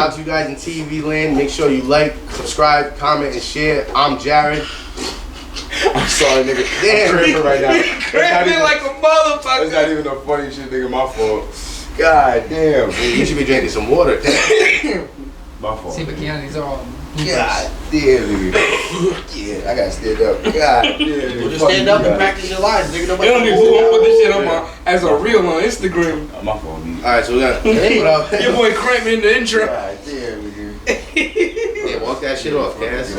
Shout out to you guys in TV land. Make sure you like, subscribe, comment, and share. I'm Jared. I'm sorry, nigga. Damn, I'm cramping right now. Cramping like a motherfucker. It's not even no funny shit, nigga. My fault. God damn. you should be drinking some water. My fault. See, but Keanu's all. God damn, nigga. Yeah, I gotta stand up. God damn. Well, just stand up and practice your lines, nigga. They don't even put this shit up as a reel on Instagram. My fault, nigga. Alright, so we got what up? Your boy cramping in the intro. God damn, nigga. Yeah, walk that shit off, Cass.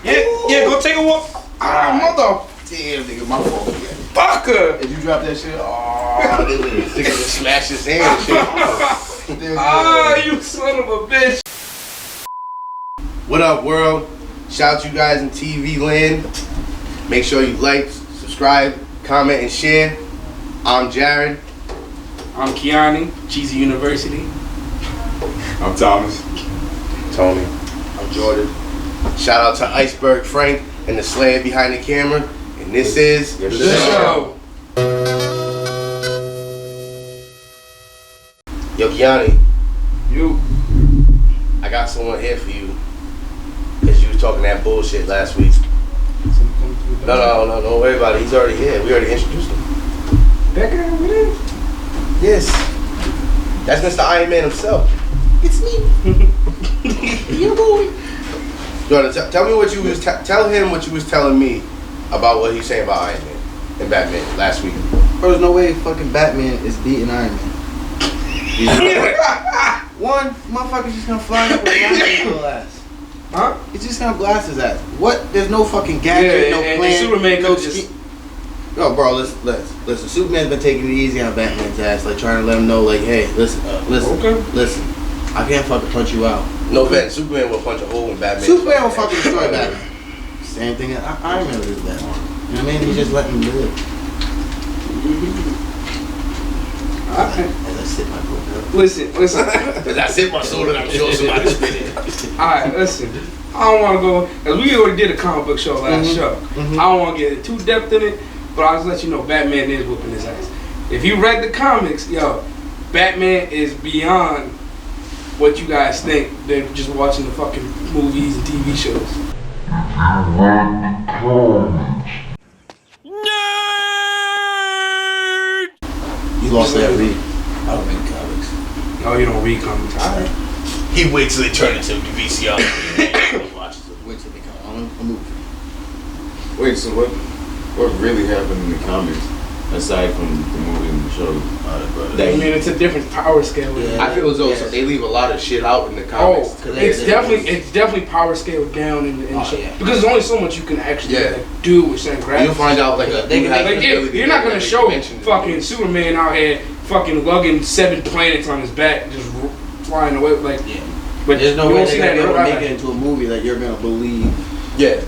Yeah, go take a walk. Mother. Damn, nigga, my fault. Fucker. If you drop that shit, Nigga just smash his hand and shit. You son of a bitch. What up, world? Shout out to you guys in TV land. Make sure you like, subscribe, comment, and share. I'm Jared. I'm Keanu, Cheesy University. I'm Thomas. Tony. I'm Jordan. Shout out to Iceberg Frank and the Slayer behind the camera. And this is The Show. Yo, Keanu, You. I got someone here for you. Because you was talking that bullshit last week. No, don't worry about it. He's already here. We already introduced him. That guy over there? Yes. That's Mr. Iron Man himself. It's me. You boy. Jordan, tell me what you was tell him what you was telling me about what he's saying about Iron Man and Batman last week. Bro, there's no way fucking Batman is beating Iron Man. One, motherfucker's just gonna fly up with his little ass. Huh? He's just gonna blast his ass. What? There's no fucking gadget, no and plan, Superman no could just- scheme. No, bro, listen. Superman's been taking it easy on Batman's ass, like trying to let him know, like, hey, listen. I can't fucking punch you out. No offense, Superman will punch a hole in Batman. Superman will fucking destroy Batman. Same thing that Iron Man did that. You know what I mean? He's just letting him live. As I sip my book. Listen. Because I sip my soul and I'm sure somebody spit it. Alright, listen. I don't want to go, because we already did a comic book show last show. I don't want to get too depth in it, but I'll just let you know Batman is whooping his ass. If you read the comics, yo, Batman is beyond what you guys think. They're just watching the fucking movies and TV shows. You lost that read. I don't read comics. Oh, you don't read comics. Alright. He waits till they turn into the VCR. Wait till they come on a movie. Wait, so what really happened in the comics, aside from the movie and the show? I mean, it's a different power scale. Yeah. I feel as though they leave a lot of shit out in the comics. It's definitely power scale down in the show. Yeah. Because there's only so much you can actually Yeah. like, do with certain graphics. You'll find out like a They can has make the ability You're not to gonna make show dimensions. fucking Superman out here fucking lugging 7 planets on his back, just flying away like. Yeah. But There's no you way won't see they're that gonna in be able to real make it life. into a movie that you're gonna believe. Yeah.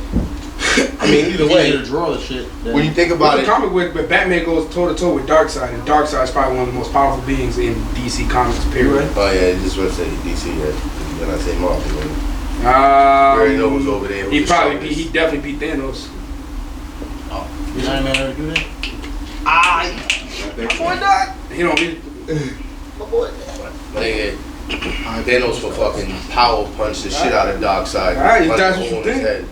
I mean, either It's way, easier to draw the shit. when you think But about the it, comic but Batman goes toe to toe with Darkseid, and Darkseid is probably one of the most powerful beings in DC Comics. Period. oh yeah, just want to say DC. Yeah. When I say Marvel, you already know who's over there. He definitely beat Thanos. You know what I do that? He don't beat. Nigga, Thanos will fucking power punch the shit out of Darkseid. Alright, if Punch that's a what hole you in his think. head.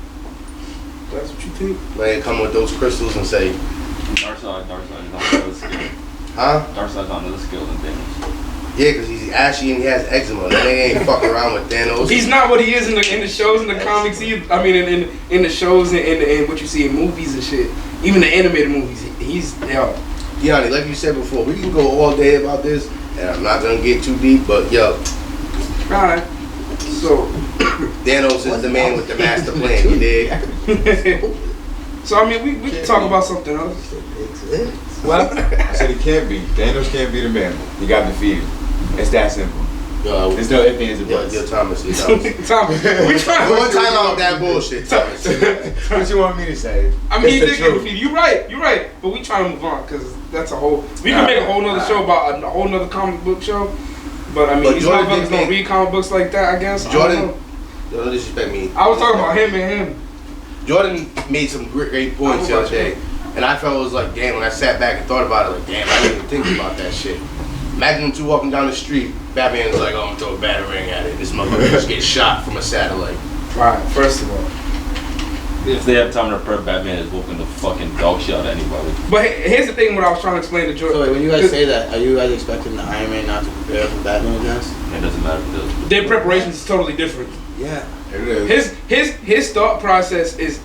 That's what you think. Man, come with those crystals and say, Darkseid is on another skill. huh? Darkseid's on another skill than Thanos. Yeah, because he's ashy and he has eczema. That nigga ain't fucking around with Thanos. He's not what he is in the shows and the comics either. I mean, in the shows and what you see in movies and shit. Even the animated movies, he's yo. Yanni, like you said before, we can go all day about this, and I'm not gonna get too deep, but yo, Alright. So, Thanos is the man with the master plan. You dig? so I mean, we can talk about something else. Well, I said he can't be. Thanos can't be the man. He got defeated. It's that simple. Yo, There's no ifs, ands, or yo, buts. yo, Thomas, yo, Thomas. Thomas, we trying One to time out with that bullshit, Thomas. What you want me to say? I mean, he It's did the get truth. defeated. You're right. But we trying to move on because that's a whole. We can make a whole nother show about a whole nother comic book show. But I mean, But these Jordan motherfuckers did don't make- read comic books like that. I guess. I Jordan, don't know. don't disrespect me. I was talking about him and him. Jordan made some great points the other day, and I felt it was like, damn, when I sat back and thought about it, like, damn, I didn't even think about that shit. Imagine them two walking down the street, Batman was like, oh, I'm gonna throw a batarang at it. This just get shot from a satellite. Alright, first of all. If they have time to prep, Batman is whooping the fucking dog shit out of anybody. But here's the thing what I was trying to explain to Jordan. So wait, when you guys say that, are you guys expecting the Iron Man not to prepare for Batman guys? It doesn't matter if it does. Their preparation is totally different. Yeah. It is. His thought process is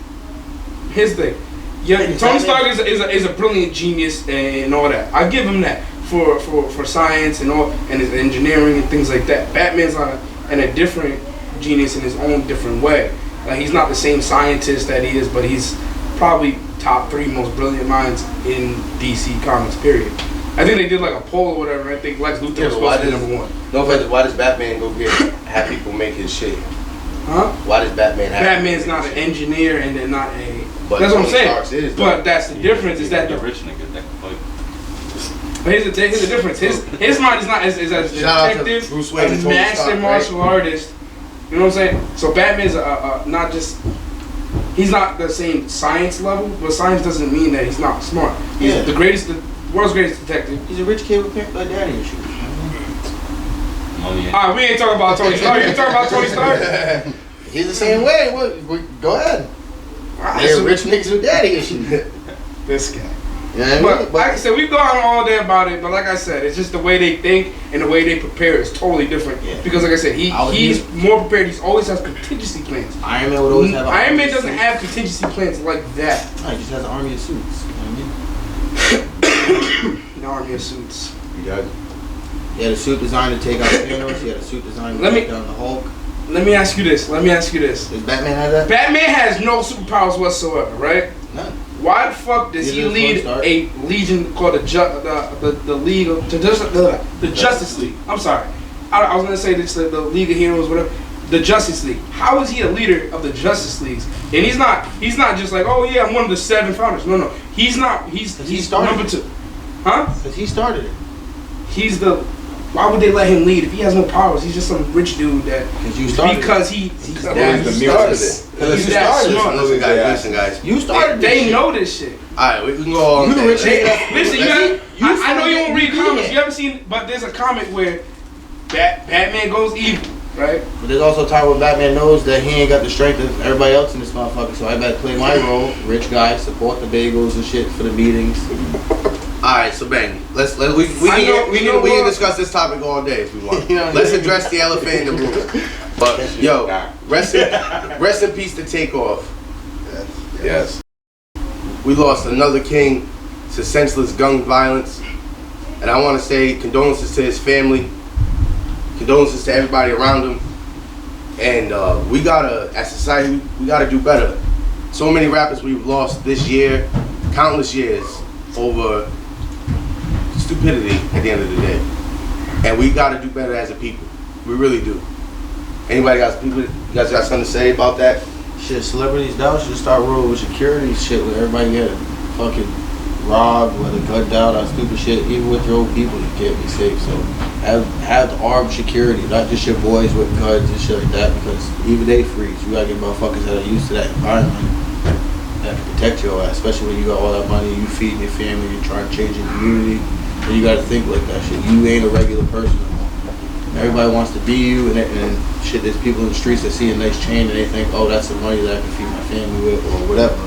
his thing. Yeah, Tony Stark is a brilliant genius and all that. I give him that for science and all and his engineering and things like that. Batman's on a different genius in his own different way. Like he's not the same scientist that he is, but he's probably top 3 most brilliant minds in DC Comics. Period. I think they did like a poll or whatever. I think Lex Luthor was supposed to be number 1. No, but why does Batman go have people make his shit? Huh? Why does Batman have? Batman's not an engineer and they're not a. But that's what I'm Tony saying. Stark's is, but that's the difference. Is that the the rich nigga that can fight. But here's the difference. His mind is not as a Shout out to detective, Bruce Wayne and a Tony master Stark, martial artist. You know what I'm saying? So Batman's not just. He's not the same science level, but science doesn't mean that he's not smart. He's Yeah. the world's greatest detective. He's a rich kid with daddy issues. Money. Alright, we ain't talking about Tony Stark. You talking about Tony Stark? He's the same way. Go ahead. They're rich niggas with daddy issues. This guy. You know what I mean? But like I said, we've gone all day about it. But like I said, it's just the way they think and the way they prepare is totally different. Yeah. Because like I said, he's more prepared. He always has contingency plans. Iron Man would always have. Iron Man doesn't have contingency plans like that. No, he just has an army of suits. You know what I mean? An army of suits. You got it. He had a suit designed to take out Thanos. He had a suit designed to take down the Hulk. Let me ask you this. Does Batman have that? Batman has no superpowers whatsoever, right? None. Why the fuck does he lead a legion called the League of the Justice League? I'm sorry, I was gonna say this the League of Heroes, whatever. The Justice League. How is he a leader of the Justice Leagues? And he's not just like, oh yeah, I'm one of the 7 founders. No, he's not. He's number 2. Huh? Because he started it. He's the. Why would they let him lead if he has no powers? He's just some rich dude that. Because you started. Because He's he's the that smart. Listen, guys. You started. They know this shit. All right, we can go on. Listen, I know you don't read comics. You haven't seen, but there's a comic where Batman goes evil, right? But there's also a time where Batman knows that he ain't got the strength of everybody else in this motherfucker, so I better play my role, rich guy, support the bagels and shit for the meetings. Alright, so bang. We can discuss this topic all day if we want. Let's address the elephant in the room. But yo, rest in peace to Takeoff. Yes. We lost another king to senseless gun violence. And I want to say condolences to his family. Condolences to everybody around him. And we gotta, as society, we gotta do better. So many rappers we've lost this year, countless years, over stupidity at the end of the day. And we gotta do better as a people. We really do. Anybody got people? You guys got something to say about that? Shit, celebrities now should start ruling with security shit where everybody get fucking robbed, whether gunned down or stupid shit. Even with your own people, you can't be safe. So have armed security, not just your boys with guns and shit like that, because even they freeze. You gotta get motherfuckers that are used to that environment that can protect your ass, especially when you got all that money, you feeding your family, you're trying to change your community. And you gotta think like that shit. You ain't a regular person no more. Everybody wants to be you, and shit, there's people in the streets that see a nice chain and they think, oh, that's the money that I can feed my family with or whatever.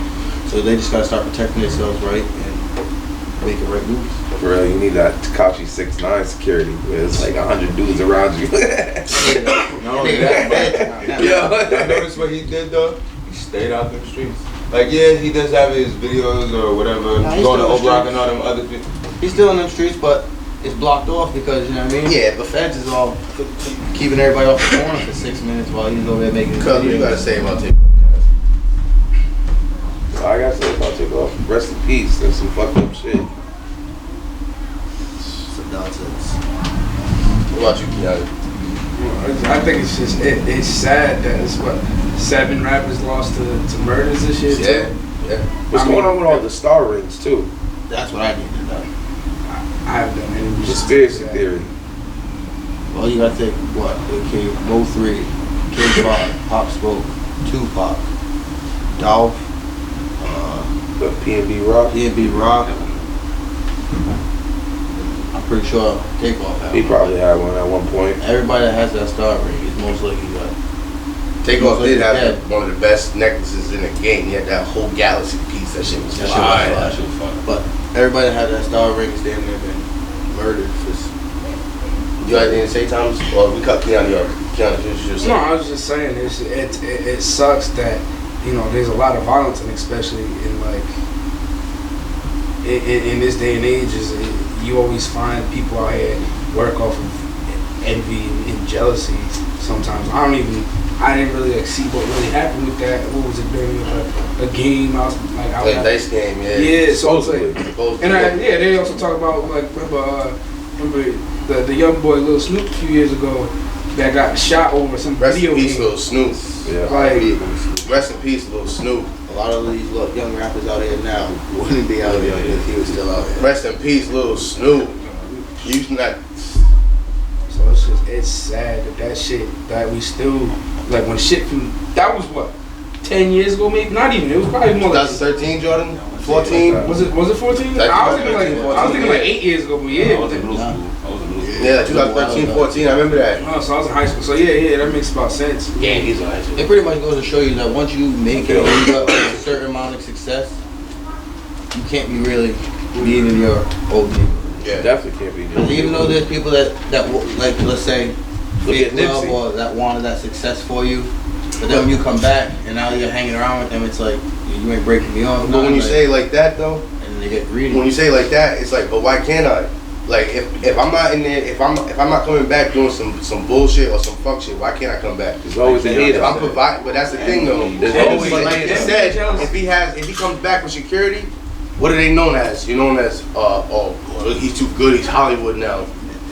So they just gotta start protecting themselves right and making right moves. For real, you need that Takashi 6ix9ine security where it's like 100 dudes around you. No, I noticed what he did though. He stayed out them streets. Like, yeah, he does have his videos or whatever, going to O'Brock and all them other people. He's still in them streets, but it's blocked off because, you know what I mean? Yeah, the feds is all keeping everybody off the corner for 6 minutes while he's over there making his Cuz, what you videos. gotta say about Takeoff? I gotta say about Takeoff. Rest in peace. That's some fucked up shit. Some nonsense. What about you, Keanu? I think it's just it's sad that it's 7 rappers lost to murders and shit. Yeah, yeah. What's going on with all the star rings too? That's what I need to know. I haven't done any Conspiracy theory. Well, you gotta think, what? Okay, Mo 3, King 5, Pop Smoke, Tupac, Dolph, The P&B Rock. P&B Rock. pretty sure Takeoff had He one. probably had one at one point. Everybody that has that star ring is most likely what. Takeoff did have Yeah. one of the best necklaces in the game. He had that whole galaxy piece. That shit was That shit was fire. fire. That shit was fun. But everybody that had that star ring is damn near been murdered for. You got anything to say, Thomas? Or we cut Keanu off? Keanu, finish your No, I was just saying it sucks that there's a lot of violence, and especially in like in this day and age, you always find people out here work off of envy and jealousy. Sometimes I didn't really like see what really happened with that. What was it during a game? I was like, Like dice game, yeah. yeah. So it's like, Supposedly. and they also talk about like remember the young boy Lil Snoop a few years ago that got shot over some Rest in video peace, game. Lil Snoop. Yeah. Like, Rest in peace, Lil Snoop. A lot of these young rappers out here now wouldn't be out here if he was still out here. Rest in peace, Lil Snoop. You not. so it's sad that shit that we still like when shit from that was what 10 years ago, maybe not even. It was probably more like 2013, Jordan. 14. was it 14? Like I was thinking 14, like 8 years ago, but I yeah. was in middle school. I was in middle school. Yeah, like 2013, 14. I remember that. Oh, so I was in high school. So yeah, that makes about sense. Yeah, he's on that It pretty much goes to show you that once you make it, and you got a certain amount of success, you can't be really being in your old neighborhood. Yeah. Definitely can't be. Because even though there's people that like, let's say, Look fake at love Nipsey. or that wanted that success for you, but then when you come back and now you're hanging around with them, it's like you ain't breaking me off. But when you like, say it like that, though, and they get greedy. when you say it like that, it's like, but why can't I? Like, if I'm not in there, if I'm not coming back doing some bullshit or some fuck shit, why can't I come back? There's always a If hater. I'm providing, but that's the thing though. There's Yeah, always But a like you hater. said, if he comes back with security, what are they known as? You're known as oh, he's too good. He's Hollywood now.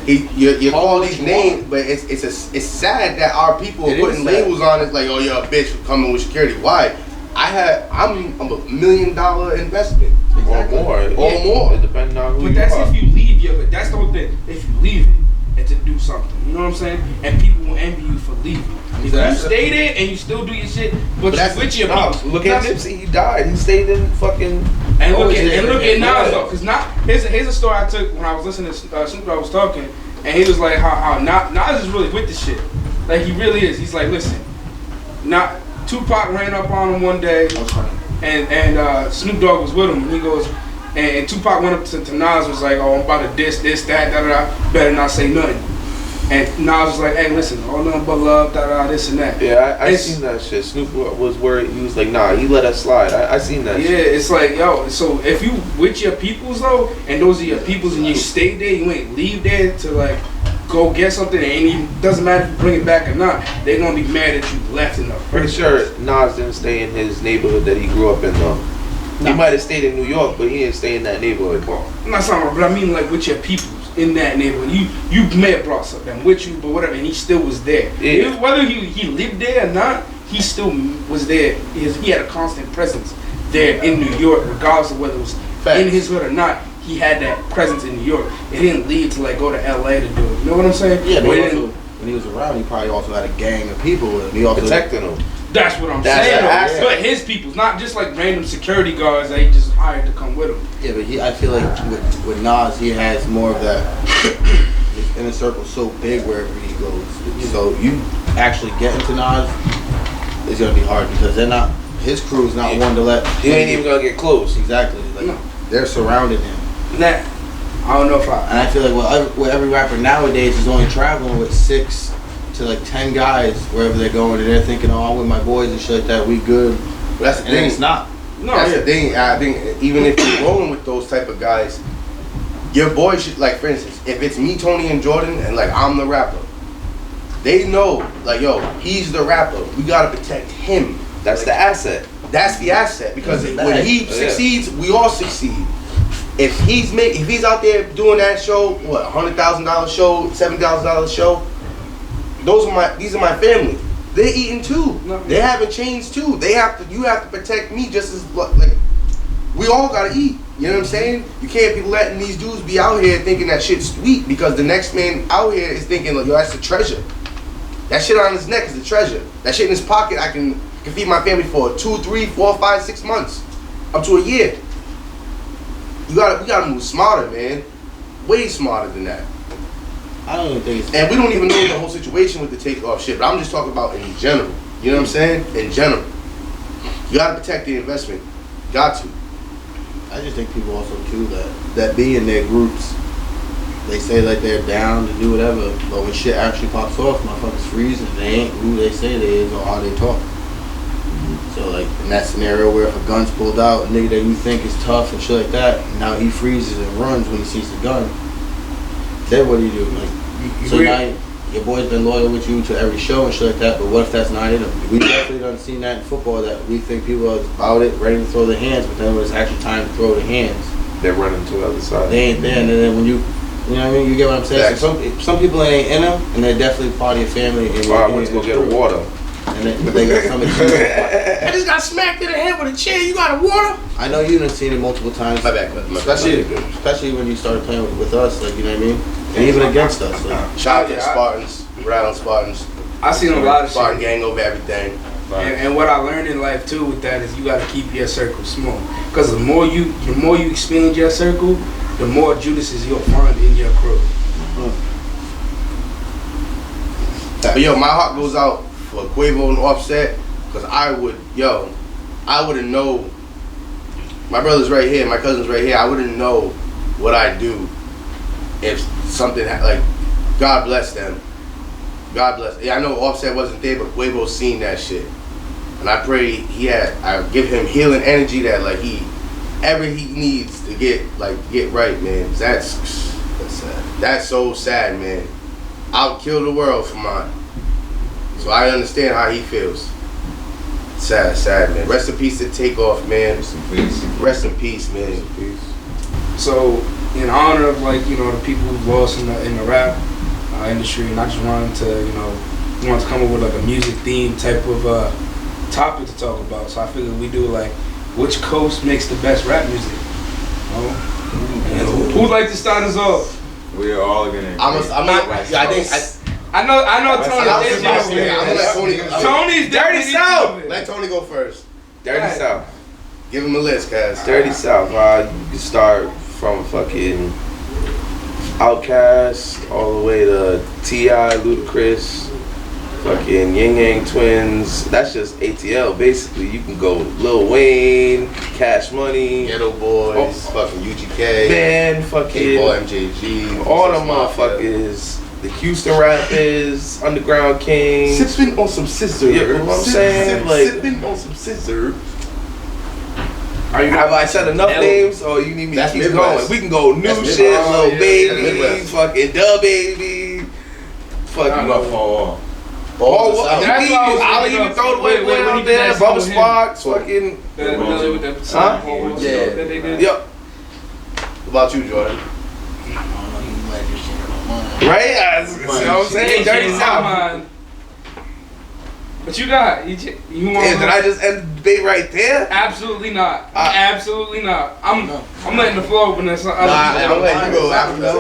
You call these names, but it's sad that our people are It is putting sad. labels on it like, oh, you're a bitch for coming with security. Why? I'm a $1 million investment Or more. or more. It depends on who But you that's are. if you leave that's the whole thing. If you leave it and to do something, you know what I'm saying? And people will envy you for leaving. If you stay there and you still do your shit, but that's you with your Nah, people. look at That's- Nipsey. He died. He stayed in fucking. And look Always at there. Nas Yeah. though, because here's a story I took when I was listening to Snoop Dogg was talking, and he was like how Nas is really with the shit, like he really is. He's like, listen, Tupac ran up on him one day, and Snoop Dogg was with him, and he goes, and Tupac went up to Nas was like, oh, I'm about to this that da. Better not say nothing. And Nas was like, hey, listen, all nothing but love, this and that. Yeah, I It's- seen that shit. Snoop was worried. He was like, nah, he let us slide. I seen that Yeah, shit. it's like, yo, so if you with your peoples though, and those are your peoples and you stay there, you ain't leave there to like go get something, and even doesn't matter if you bring it back or not, they're gonna be mad that you left in the Pretty first sure Nas didn't stay in his neighborhood that he grew up in though. He might have stayed in New York, but he didn't stay in that neighborhood. Well, I'm not saying, but I mean like with your peoples in that neighborhood. You may have brought something with you, but whatever, and he still was there. Yeah. Whether he lived there or not, he still was there. He had a constant presence there in New York, regardless of whether it was Facts. in his hood or not. He had that presence in New York. It didn't leave to like go to LA to do it. You know what I'm saying? Yeah, but But it also, didn't- when he was around, he probably also had a gang of people, and he also Protecting him. that's what I'm That's saying. the asset. But his people's not just like random security guards that he just hired to come with him. Yeah, but I feel like with Nas, he has more of that. His inner circle so big wherever he goes. So you actually getting to Nas is gonna be hard because they're not. His crew's not one to let. He ain't even gonna get close. Exactly. Like No. they're surrounding him, That I don't know if I. and I feel like with every rapper nowadays is only traveling with 6 to like 10 guys wherever they're going, and they're thinking, "Oh, I'm with my boys and shit like that. We good." But that's the And thing. it's not. No, That's yeah. the thing. I think even if you're rolling with those type of guys, your boy should, like, for instance, if it's me, Tony, and Jordan, and like I'm the rapper, they know, like, yo, he's the rapper. We gotta protect him. That's the asset. That's the asset because That's the when bag. he Yeah. succeeds, we all succeed. If he's out there doing that show, what, $100,000 show, $7,000 show, these are my family. They're eating too. No. They're having chains too. You have to protect me just as like we all gotta eat. You know what I'm saying? You can't be letting these dudes be out here thinking that shit's sweet because the next man out here is thinking like, yo, that's a treasure. That shit on his neck is a treasure. That shit in his pocket, I can feed my family for 2, 3, 4, 5, 6 months, up to a year. We gotta move smarter, man. way smarter than that. I don't even think it's. And we don't even know the whole situation with the Takeoff shit. But I'm just talking about in general. You know what I'm saying? In general, you gotta protect the investment. Got to. I just think people also too that be in their groups, they say like they're down to do whatever, but when shit actually pops off, motherfuckers freeze and they ain't who they say they is or how they talk. So like in that scenario where if a gun's pulled out, a nigga that you think is tough and shit like that, now he freezes and runs when he sees the gun. Then what do you do? Like, so now your boy's been loyal with you to every show and shit like that, but what if that's not in him? We definitely done seen that in football that we think people are about it, ready to throw their hands, but then when it's actually time to throw their hands, They're running to the other side. they ain't there. And then when you know what I mean? You get what I'm saying? So some people ain't in them, and they're definitely part of your family. And I went to go get water. And they got some excuse. I just got smacked in the head with a chair. You got a water? I know you done seen it multiple times. My bad. Especially when you started playing with us, like, you know what I mean? And even against us. Like. Shout out to the Spartans, Rhode Island Spartans. I seen a lot of Spartan shit. gang over everything. And what I learned in life too with that is you got to keep your circle small. Because the more you expand your circle, the more Judases you'll find in your crew. But yo, my heart goes out for Quavo and Offset, because I wouldn't know. My brother's right here, my cousin's right here. I wouldn't know what I'd do if something like, God bless them. God bless. Yeah, I know Offset wasn't there, but Quavo's seen that shit, and I pray I give him healing energy that like he needs to get right, man. That's sad. That's so sad, man. I'll kill the world for mine. So I understand how he feels. Sad, man. Rest in peace to Takeoff, man. Rest in peace. Rest in peace, man. Rest in peace. So in honor of the people who've lost in the rap industry, and I just wanted to come up with like a music theme type of topic to talk about. So I figured we do like which coast makes the best rap music. Who'd like to start us off? We are all gonna. I know Tony. Tony's Dirty South. Let Tony go first. Dirty South. Give him a list, guys. Dirty South. You can start from fucking Outkast all the way to T.I., Ludacris, fucking Yin Yang Twins. That's just ATL basically. You can go Lil Wayne, Cash Money, Ghetto Boys, fucking UGK, man, fucking Boy MJG, all the motherfuckers. The Houston Rappers, Underground Kings. Sipping on some scissors. You know what I'm saying? Sipping on some scissors. Have I said enough names, or you need me to keep Midwest. going? We can go new That's shit, Midwest. Lil Baby, Midwest. fucking Dub Baby, fucking. I'll even throw the white boy out there. Bubba Sparks, fucking. Yep. What about you, Jordan? Right? You know what I'm saying? Dirty South. What you got? You want? Did I just end the debate right there? Absolutely not. Absolutely not. I'm letting the floor open. I'm letting you go after that.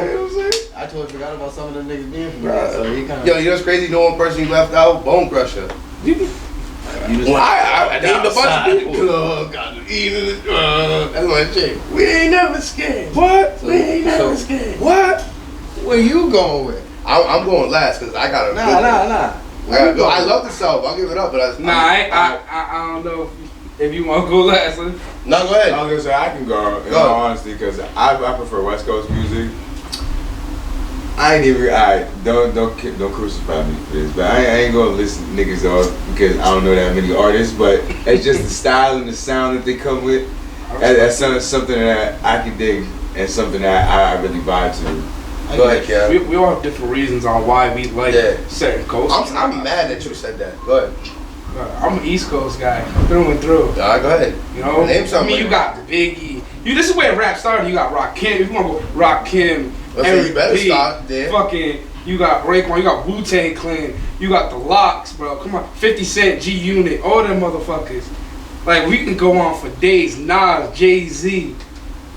I totally forgot about some of them niggas being from there, so he kind of. Yo, you know what's crazy? No one person you left out, Bone Crusher. I named a bunch of people. That's my chick. We ain't never scared. What? We ain't never scared. What? Where you going with? I'm going last because I got a Nah. I gotta go. I love the South. I'll give it up, but I don't know if you want to go last. No, go ahead. I was gonna say I can go in all honesty because I prefer West Coast music. I ain't even. Don't crucify me for this, but I ain't gonna listen to niggas off because I don't know that many artists. But it's just the style and the sound that they come with. That's something that I can dig and something that I really vibe to. Go ahead, Kev. We all have different reasons on why we like certain coasts. I'm mad that you said that. Go ahead. I'm an East Coast guy, through and through. Go ahead. You know, name something. I mean, you got Biggie. This is where rap started. You got Rakim. If you want to go Rakim, you better start there. Fucking, you got Raekwon. You got Wu-Tang Clan. You got the Locks, bro. Come on, 50 Cent, G Unit, all them motherfuckers. Like we can go on for days. Nas, Jay-Z.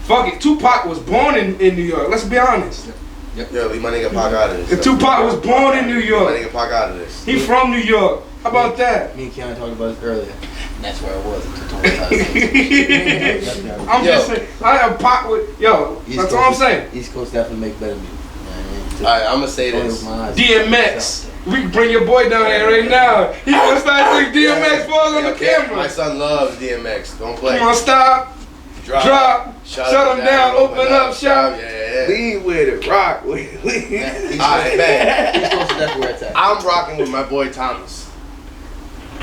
Fuck it. Tupac was born in New York. Let's be honest. Yo, leave my nigga Pac out of this. If Tupac was born in New My York. nigga Pac out of this. He from New York. How about that? Me and Keanu talked about this earlier. That's where I was until 2006. I'm just saying, I have pop with that's all I'm saying. East Coast definitely make better music. Alright, I'm gonna say this. DMX. We can bring your boy down there right now. He gonna start doing DMX balls on the camera. My son loves DMX. Don't play. Come on, stop. Drop. Shut him down. Open up shop. Yeah. Lead with it. Rock with it. Alright, man. East Coast is definitely where it's at. I'm rocking with my boy Thomas.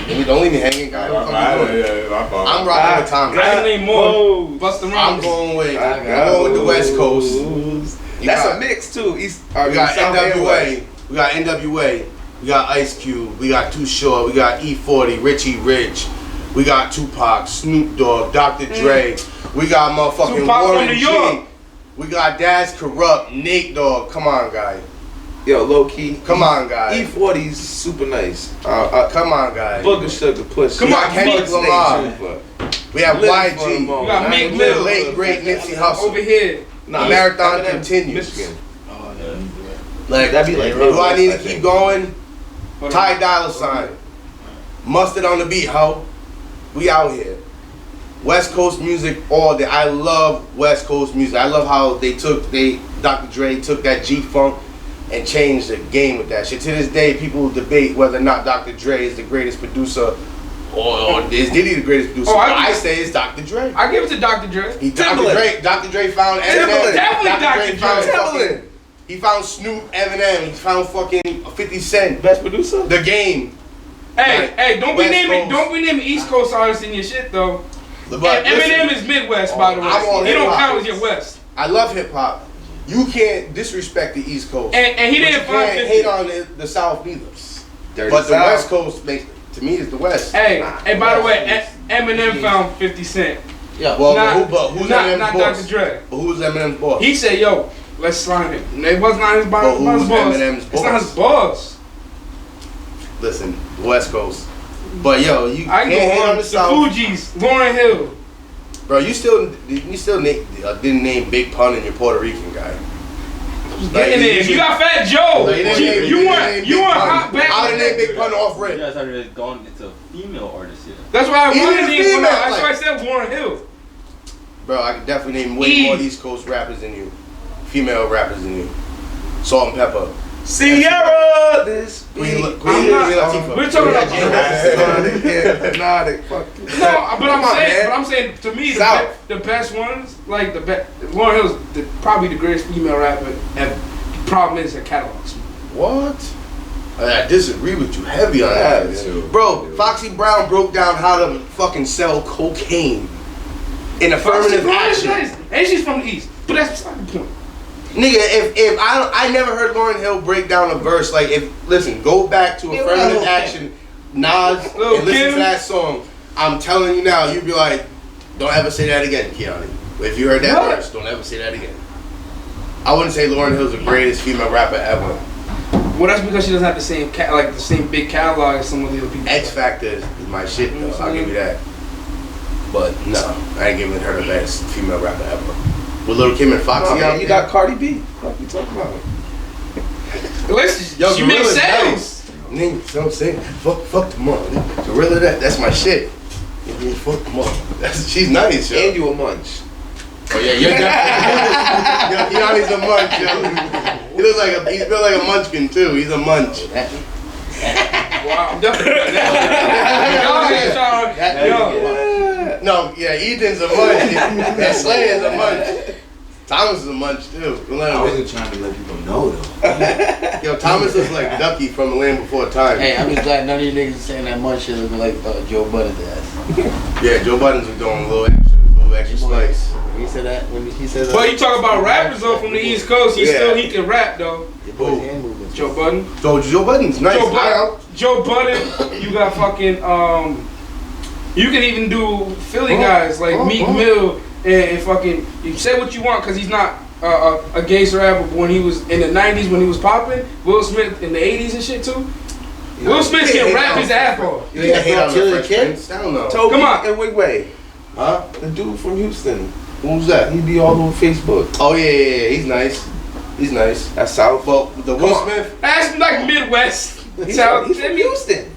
Don't leave me hanging, guys. I'm rocking with Thomas. I need more. Bust the I'm going with the West Coast. That's a mix too. We got NWA. We got NWA. We got Ice Cube. We got Too Short. We got E40, Richie Rich. We got Tupac, Snoop Dogg, Dr. Dre. We got motherfucking Tupac from Warren New G. York. We got Daz Corrupt, Nate Dogg. Come on, guy. Yo, low key. Come on, guy. E40's super nice. Come on, guy. Booger Sugar Push. Come on, Kendrick Lamar. We have YG. We got Meek Mill. Late great Nipsey Hussle. Over here. Marathon continues. Michigan. Like, That'd be like do I need to I keep think. going? Ty Dolla $ign. Mustard on the beat, ho. We out here. West Coast music all day. I love West Coast music. I love how Dr. Dre took that G-Funk and changed the game with that shit. To this day, people debate whether or not Dr. Dre is the greatest producer or is Diddy the greatest producer. I say it's Dr. Dre. I give it to Dr. Dre. Dr. Dre found Eminem. Definitely Dr. Dre. He found Snoop, Eminem. He found fucking 50 Cent. Best producer? The Game. Hey, don't be West naming Coast. East Coast artists in your shit though. But Eminem listen, is Midwest, by the way. I want He don't hip-hop. count as your West. I love hip hop. You can't disrespect the East Coast. And he But didn't you find can't 50. hate on the South neither. Dirty But the South. West Coast makes, to me, is the West. Hey, by the way, Eminem found 50 Cent. Yeah. Well, who's not Eminem's boss? Dr. Dre. But who's Eminem's boss? He said, "Yo, let's slime him." And it was not his boss. But who's Eminem's It's not boss? his boss. Listen, West Coast. But yo, you I can't go hate on on the the South. Fugees, Lauryn Hill. Bro, you still didn't name Big Pun in your Puerto Rican guy. Getting in. You got Fat Joe. You want hot back. I would have named Big Pun off You rip. guys already gone into female artists here. That's why I Even wanted the to name. female, That's why I like- said Lauryn Hill. Bro, I could definitely name way more East Coast rappers than you. Female rappers than you. Salt and Pepper. Sierra, this Queen not- Latifah. we're talking about- Hypnotic, fuck. No, but Come on, man. I'm saying to me South. the best ones, like Lauryn Hill's probably the greatest female rapper ever. The problem is her catalog's. What? I disagree with you heavy on that. Bro, Foxy Brown broke down how to fucking sell cocaine in affirmative action. And she's from the East. But that's beside the point. Nigga, if I never heard Lauryn Hill break down a verse like listen, go back to affirmative action, Nas, and listen to that song. I'm telling you now, you'd be like, don't ever say that again, Keanu. If you heard that verse, don't ever say that again. I wouldn't say Lauryn Hill's the greatest female rapper ever. Well, that's because she doesn't have the same the same big catalog as some of the other people. X Factor is my shit though. I'll give you that. But no, I ain't giving her the best female rapper ever. With Lil' Kim and Foxy Oh, out you there. got Cardi B. What you talking about? Listen, Yo, she makes Gorilla's sales. nice. Nigga, you know what I'm saying? Fuck the mom. Gorilla, that's my shit. Fuck the mom. She's nice, yo. And you a munch. Oh yeah, you're definitely. Yo, Keanu's a munch, yo. He's built like a munchkin too. He's a munch. Wow, I'm definitely. No, yeah, Ethan's a munch. And Slayer's a munch. Thomas is a munch too. Don't let him- I wasn't trying to let people know though. Yo, Thomas looks like Ducky from The Land Before Time. Hey, I'm just glad none of you niggas are saying that much shit looking like Joe Budden's ass. Yeah, Joe Budden's was doing a little extra slice. He said that when he said that. But you talk about rappers though from the East Coast, he can rap though. Your boy's hand movements. Joe Budden. So Joe Budden's nice. Joe Budden. You got fucking you can even do Philly guys like Meek Mill and fucking. You say what you want because he's not a gangster rapper. But when he was in the '90s, when he was popping, Will Smith in the '80s and shit too. Will Smith can rap his ass off. You can't hate on the Killer Fresh Kid? Prince. I don't know. Toby Come on. and Wigway. Huh? The dude from Houston. Who's that? He be all over Facebook. Oh yeah. He's nice. He's nice. That's South. Well, the Will Smith. That's like Midwest. He's South. from Houston.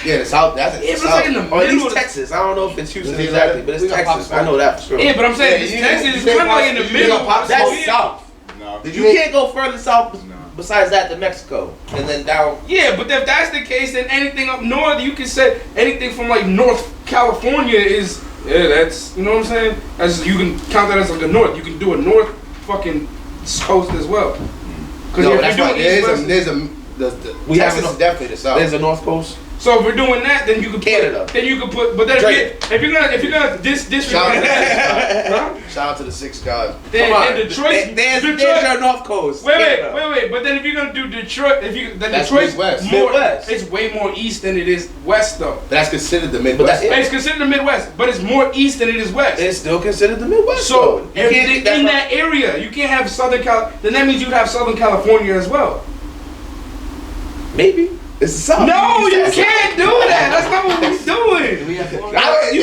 Yeah, the South. That's Yeah, the but it's like South. in the Or at middle. least Texas. I don't know if it's Houston Yeah, exactly, but it's we got Texas. Pop I know that for sure. Yeah, but I'm saying Yeah, Texas you is think kind of like in the you middle. think Pop That's Smoke? south. No. Did You you can't go further south No. besides that to Mexico and then down. Yeah, but if that's the case, then anything up north, you can say anything from like North California is, yeah, that's, you know what I'm saying? As you can count that as like a north. You can do a north fucking coast as well. Because No, if that's you're right. doing east, west, There's a We have Texas a- is definitely the South. There's a North Coast. so if we're doing that, then you could Canada. Put, then you could put, but then Drake. if you're gonna Shout out to the disregard, huh? Shout out to the 6 guys. Then, Come on. then Detroit, There's Detroit. your North Coast. Canada. Wait. But then if you're gonna do Detroit, then That's Detroit's Midwest. more, Midwest. it's way more east than it is west though. But that's considered the But Midwest. that's- It's considered the Midwest, but it's more east than it is west. It's still considered the Midwest. So though. if can't they- take that in from- that area, you can't have Southern Cal. Then that means you'd have Southern California as well. Maybe it's the South. No, you said can't do that. That's not what we're doing. We have Florida. Wait,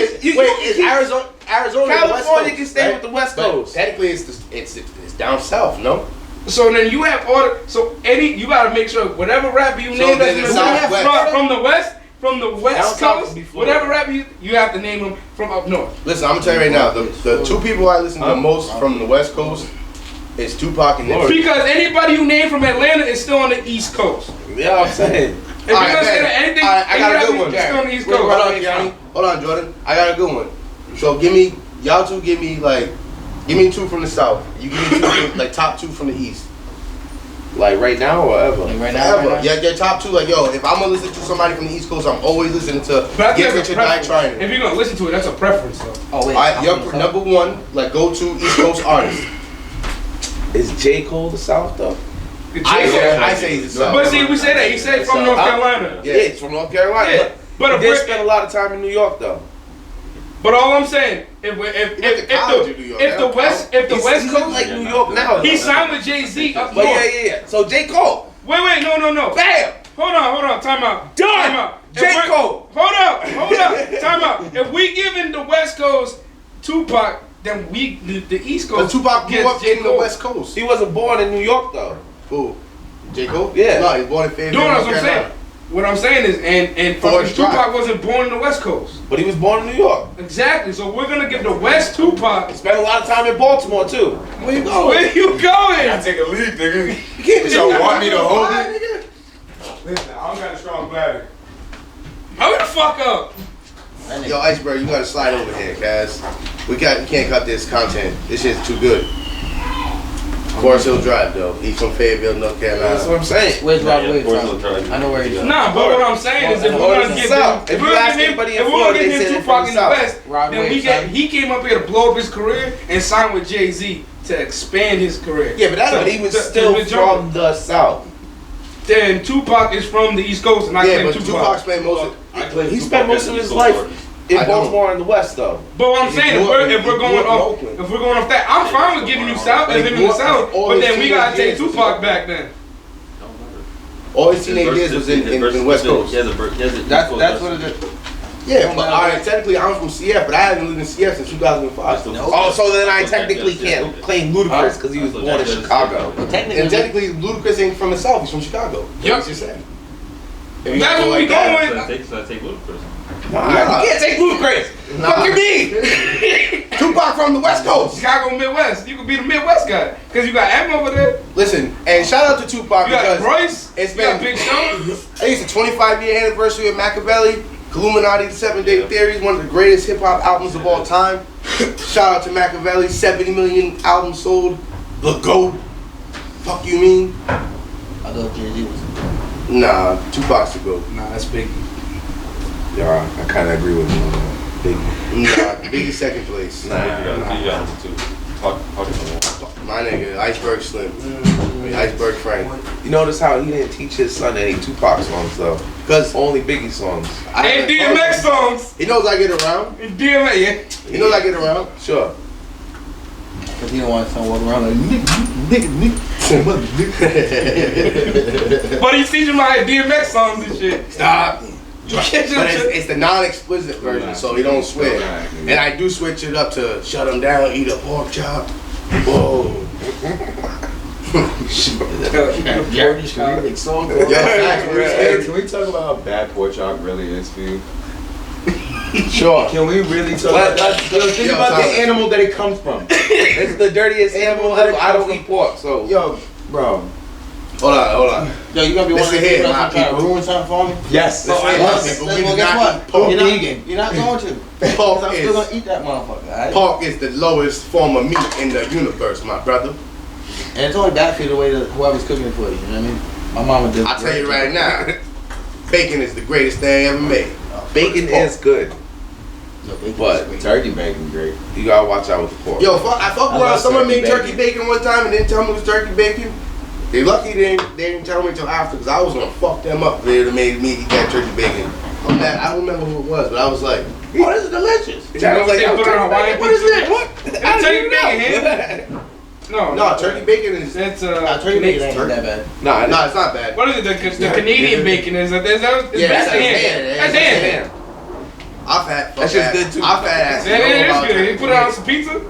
is Arizona the West California Coast, can stay right? with the West But Coast. technically, it's down south, no? So then you have order. So you gotta make sure whatever rapper you So name then that's the Southwest. from the west Down south coast, would be Florida. whatever rapper you have to name them from up north. Listen, I'm gonna tell you right now, the 2 people I listen to the most from the West Coast is Tupac and Nipsey. Because anybody you name from Atlanta is still on the East Coast. Yeah, I'm saying. If you're gonna say man. that anything, All right, I got a good one. it's still on the East Wait, Coast. Hold on, Jordan. I got a good one. So y'all two give me 2 from the South. You give me 2 from, like top 2 from the East. Like right now or ever? Like right now, Ever. right now? Yeah, your top 2, like, yo, if I'm gonna listen to somebody from the East Coast, I'm always listening to But I think Get that's Rich a or Die preference. Trying. If you're gonna listen to it, that's a preference though. Oh wait. Alright, I'm your from the number 1, like, go-to East Coast artist. Is J. Cole the South though? I say he's the South. But see, we say that he said from North Carolina. Yeah, it's from North Carolina. Yeah, but But if he did we're- spend a lot of time in New York though. But all I'm saying, if the West He look Coast, like New York now. he though. signed with Jay-Z up But north. yeah. So J. Cole. Wait, no. Bam. Hold on, time out. Done. Time out. If J. we're- Cole. Hold up, time out. If we giving the West Coast Tupac, then the East But Coast Tupac grew gets up J. in the Cole. West Coast. He wasn't born in New York though. Who? J. Cole? Yeah. No, he was born in Fayetteville, Doing North what I'm Carolina. saying. What I'm saying is, and fucking Forest Drive. Tupac wasn't born in the West Coast. But he was born in New York. Exactly. So we're gonna give the West Tupac. Spent a lot of time in Baltimore too. Where you going? Where you going? I take a lead, nigga. You can't just Y'all want me to hold Why, it? nigga? Listen, I don't got a strong bladder. Hurry the fuck up. Yo, Iceberg, you gotta slide over here, Kaz. We can't cut this content. This shit's too good. Forest Hill Drive, though. He's from Fayetteville, North That's Carolina. what I'm saying. Where's Rob Yeah, Williams Forest from? Hill Drive. I know where he's from. Nah, but what I'm saying is, if we're Florida's gonna the give South. him, If you ask anybody in Florida, they say they're Tupac from in the the South. West, Rod then Wave, son. he came up here to blow up his career and sign with Jay-Z to expand his career. Yeah, but that's But he was The still majority. from the South. Then Tupac is from the East Coast, and I Yeah, claim but Tupac. Tupac spent most of I claim He Tupac spent most as of an his East life Coast artist. in I don't. Baltimore in the West though. But what I'm He saying, grew up- if we're he going grew up in off, Oakland. if we're going off that, I'm fine with giving you South But and he living in the grew up South, all but his then we gotta teenage take years Tupac was- back then. all his teenage years was in the West Coast. He has a East That's Coast what versus. it is. Yeah, but alright, technically I'm from CF, but I haven't lived in CF since 2005. Oh, so then I technically can't claim Ludacris because he was born in Chicago. Well, technically, And technically, Ludacris ain't from the South, he's from Chicago. Yup. That's what you're saying. If you That's gotta go what we like that, going. So I take Ludacris. Nah, you can't take Ludacris. Nah. Fuck you mean? Tupac from the West Coast. Chicago Midwest, you could be the Midwest guy, cause you got M over there, Listen, and shout out to Tupac you got because Royce, it's you got been Big Sean. I think it's the 25-year anniversary of Machiavelli, Illuminati, The 7 Day Theory, one of the greatest hip hop albums of all time. Shout out to Machiavelli, 70 million albums sold. The GOAT. Fuck you mean? I thought Jay-Z was. Nah, Tupac's the GOAT. Nah, that's Big. Yeah, I kind of agree with you on that. Big. Nah, Biggie's second place. Nah. Yeah, too. Talk My nigga, Iceberg Slim. Iceberg Frank. You notice how he didn't teach his son any Tupac songs though? Because Only Biggie songs. And DMX songs. He knows I get around. And DMX, yeah. He knows I get around. Sure. Because he don't want to walk around like, nigga. But he's teaching my DMX songs and shit. Stop. You can't But just- it's the non-explicit version, so he don't swear. And I do switch it up to shut him down, eat a pork chop. Whoa. song. Hey, can we talk about how bad pork chop really is for you? Sure. Can we really talk about Think about the animal that it comes from. It's the dirtiest animal ever. I don't eat pork, so. Yo, bro. Hold on. Yo, you gonna be one of Listen the here, people my that's trying to people. ruin something for me? Yes. Listen here, my people. We do Well, guess not what? eat pork. You're not, you're not going to. Pork I'm still gonna eat that motherfucker, alright? Pork is the lowest form of meat in the universe, my brother. And it's only bad for you the way that whoever's cooking it for you, you know what I mean? My mama did. I tell you right now, bacon is the greatest thing ever made. Bacon is good, but Turkey bacon great. you gotta watch out with the pork. Yo, I fuck I around. love Someone turkey made turkey bacon one time and didn't tell me it was turkey bacon. They lucky they didn't tell me until after, because I was gonna fuck them up. They would've made me eat that turkey bacon. I'm mad. I don't remember who it was, but I was like, oh, this is delicious. You know what they put on Hawaiian What is pizza? this? What? It's turkey bacon, huh? No, turkey bacon is. That's turkey bacon ain't that bad. Nah, No, it's not bad. What is it? The Canadian bacon is that? That's Yeah, ham. That's ham. I've had. That's just good, too. I've had. Yeah, it is good. You put it on some pizza.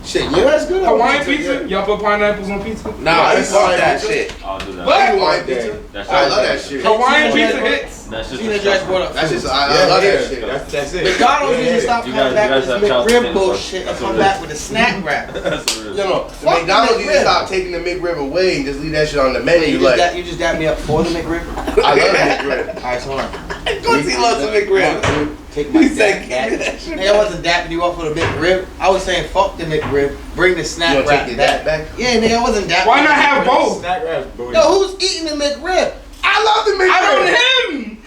Shit, yeah, that's good. Hawaiian pizza. Y'all put pineapples on pizza. nah, I that's fuck fine. that shit. I'll do that. What? Hawaiian pizza. That's I love that shit. Hawaiian Yeah. pizza hits. That's just Tina a just brought up That's food. just. I love that shit. That's it. McDonald's need to stop You coming guys- back you with guys this have McRib Charles bullshit Dickens, and come that's back what with a snack wrap. That's what it is. You know, Fuck the the McDonald's need to McRib. stop taking the McRib away and just leave that shit on the menu. You Like, just dapped me up for the McRib? I love the McRib. Alright, so hold on. Of course he loves a McRib. Take my He said, dap "Give me back. that shit Nigga, I wasn't dapping you up for the McRib. I was saying fuck the McRib. Bring the You snack gonna wrap take your back. dap back? Yeah, nigga, I wasn't dapping. Why not the have McRib. both? Snack wrap's booty. Yo, who's eating the McRib? I love the McRib. I don't him.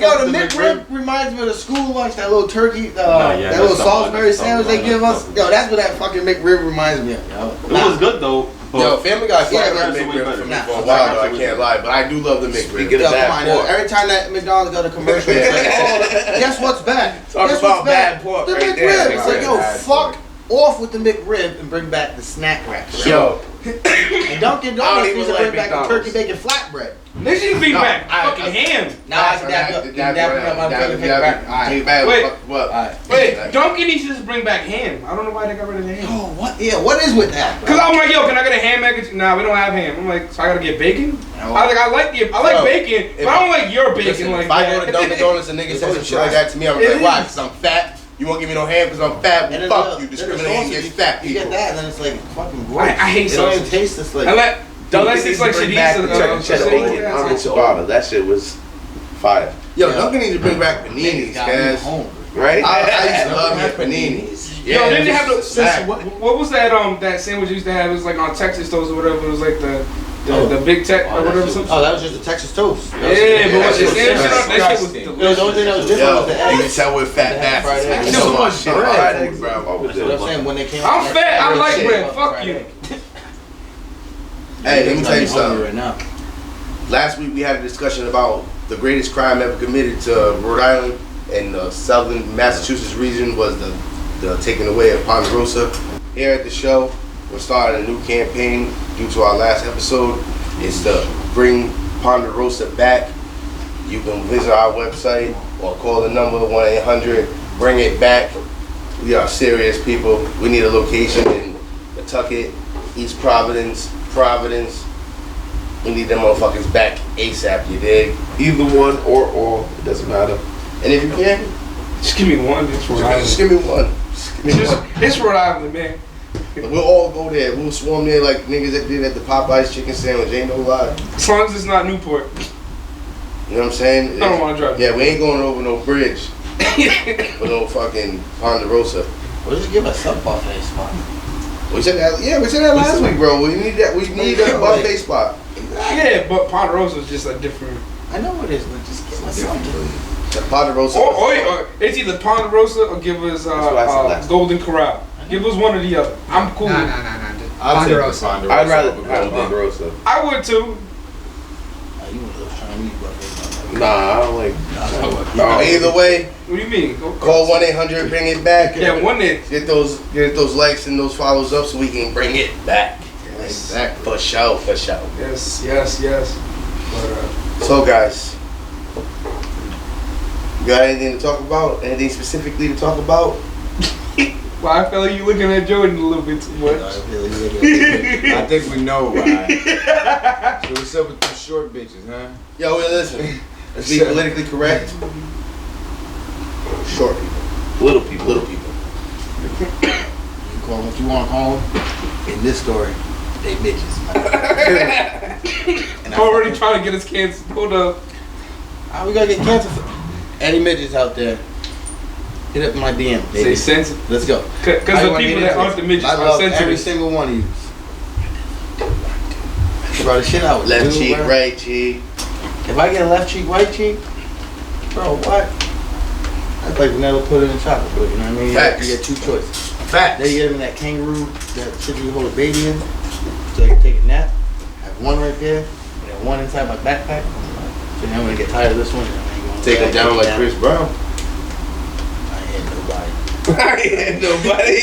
Yo, the McRib reminds me of the school lunch, that little turkey, yeah, that little that's something Salisbury like that. sandwich they give us. Yo, that's what that fucking McRib reminds me of, yo. It was good though. But Yo, Family Guy fucked Yeah, up that's the way McRib better. for me Nah, for a while though. I can't lie, but I do love the McRib. Speaking Yo, of come bad on, yo. pork. Every time that McDonald's got a commercial, it's like, oh, guess what's back? Talk Guess about what's back? bad pork The right McRib. there. It's like, yo, Bad fuck off with the McRib and bring back the snack wrap. Yo, And Dunkin' I don't Donuts even needs to like bring back the McDonald's. turkey bacon flatbread. They should be No, back. I- Fucking ham. Now I can dap you up. You dap me up my turkey bacon wrap. Alright. Wait. What? Alright. Wait, Dunkin' needs to just bring back ham. I don't know why they got rid of the ham. Oh, what? Yeah, what is with that? bro? Cause I'm like, yo, can I get a ham mac and cheese? Nah, we don't have ham. I'm like, so I gotta get bacon. I was like, I like Yo, bacon, if but I don't like your bacon Listen, like if I that. go to Dunkin' Donuts and niggas say some shit like that to me, I'm It like, why? is. Because I'm fat. You won't give me no ham because I'm fat. And Well, then fuck the- you. then the Discriminating sausage, against fat You people. get that, and then it's like fucking gross. I hate It don't even sausage. taste this like. Unless it's like Bring back the Shadisa. cheddar bacon on the ciabatta. That shit was fire. Yo, Yeah. Dunkin' needs to bring back paninis, Got me guys. home. Right? I used to love your paninis. Yo, didn't they have the snack. what was that sandwich you used to have? It was like on Texas toast or whatever. It was like the big tech or whatever. Oh, that was just the Texas toast. Yeah, but what's the shit was sandwich on that shit was disgusting. It was the only thing that was different Yo, was the you can eggs. tell we're fat They had fried bastards. eggs. I So know much my shit bread. about food, bro. That's what I'm saying. When they came I'm out, fat. I like shit. bread. Fuck you. Hey, let me tell you something. Right now. Last week we had a discussion about the greatest crime ever committed to Rhode Island and the southern Massachusetts region was the taking away of Ponderosa. Here at the show, we're starting a new campaign due to our last episode. It's to bring Ponderosa back. You can visit our website or call the number 1-800, bring it back. We are serious people. We need a location in Pawtucket, East Providence. We need them motherfuckers back ASAP, you dig? Either one or all. It doesn't matter. And if you can, Just give me one. It's Rhode just Island. give me one. Just give me one. It's Rhode Island, man. We'll all go there. We'll swarm there like niggas that did at the Popeyes chicken sandwich. Ain't no lie. As long as it's not Newport. You know what I'm saying? I don't want to drive. Yeah, we ain't going over no bridge for no fucking Ponderosa. We'll just give us some buffet spot. We said that. Yeah, we said that last week, bro. We need that. We need a buffet spot. Yeah, but Ponderosa is just a different. I know it is, but just give us something. The Ponderosa. Or it's either Ponderosa or give us what I said last Golden Corral. Give us one or the other. I'm cool. Nah. Ponderosa. I'd rather have Ponderosa. I would too. You one of those Chinese buffet. Nah, I don't like. No, either way, What do you mean? call 1-800, bring it back. Yeah, one day. Get those likes and those follows up so we can bring it back. Exactly. For sure. Yes. But, So guys, you got anything to talk about? Anything specifically to talk about? Why I feel like you looking at Jordan a little bit too much. I think we know why. So what's up with these short bitches, huh? Yo, well, listen. Let's be politically correct. Short people. Little people. Little people. You call them what you want to call them. In this story, they bitches. And Already trying to get us canceled. Hold up. We gotta get canceled. Any midgets out there, hit up my DM, baby. Say sensitive. Let's go. Because the people that aren't the midgets I are love sensitive. every single one of you. Bro, the shit I would Left do, cheek, bro. right cheek. If I get a left cheek, right cheek, bro, what? That's like vanilla pudding and chocolate pudding, you know what I mean? Facts. You get two choices. Facts. Then you get them in that kangaroo, that shit you hold a baby in, so you can take a nap. Have one right there, and then one inside my backpack. So then I'm gonna get tired of this one. And I'm gonna Take it down like Chris Brown. I ain't nobody. I ain't nobody.